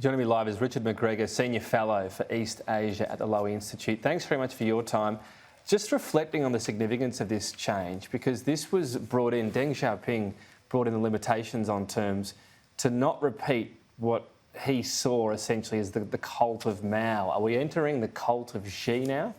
Joining me live is Richard McGregor, Senior Fellow for East Asia at the Lowy Institute. Thanks very much for your time. Just reflecting on the significance of this change, because this was brought in, Deng Xiaoping brought in the limitations on terms to not repeat what he saw essentially as the cult of Mao. Are we entering the cult of Xi now?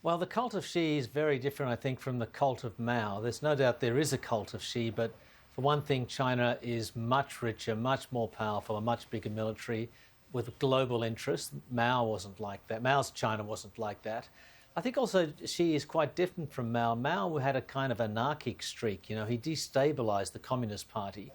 Well, the cult of Xi is very different, I think, from the cult of Mao. There's no doubt there is a cult of Xi, but for one thing, China is much richer, much more powerful, a much bigger military with global interests. Mao wasn't like that. Mao's China wasn't like that. I think also Xi is quite different from Mao. Mao had a kind of anarchic streak. You know, he destabilised the Communist Party,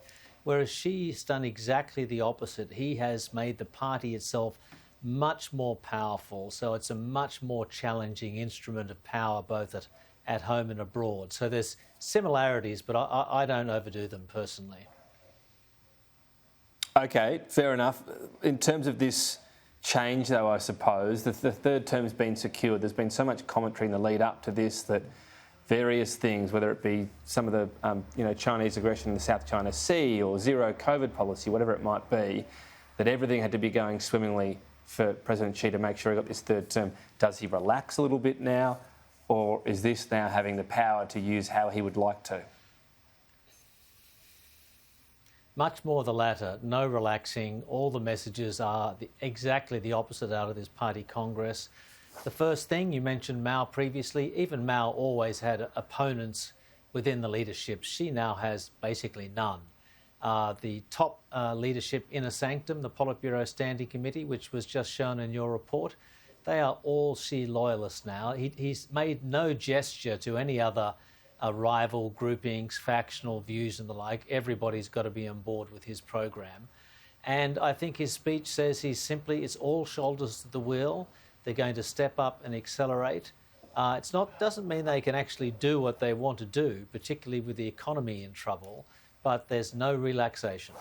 whereas Xi's done exactly the opposite. He has made the party itself much more powerful, so it's a much more challenging instrument of power, both at home and abroad. So there's similarities, but I don't overdo them personally. Okay, fair enough. In terms of this change, though, I suppose, the third term's been secured. There's been so much commentary in the lead up to this that various things, whether it be some of the Chinese aggression in the South China Sea or zero COVID policy, whatever it might be, that everything had to be going swimmingly for President Xi to make sure he got this third term. Does he relax a little bit now, or is this now having the power to use how he would like to? Much more the latter. No relaxing. All the messages are exactly the opposite out of this party congress. The first thing, you mentioned Mao previously. Even Mao always had opponents within the leadership. Xi now has basically none. The top leadership inner sanctum, the Politburo Standing Committee, which was just shown in your report, they are all Xi loyalists now. He's made no gesture to any other rival groupings, factional views and the like. Everybody's got to be on board with his program. And I think his speech says it's all shoulders to the wheel. They're going to step up and accelerate. Doesn't mean they can actually do what they want to do, particularly with the economy in trouble, but there's no relaxation.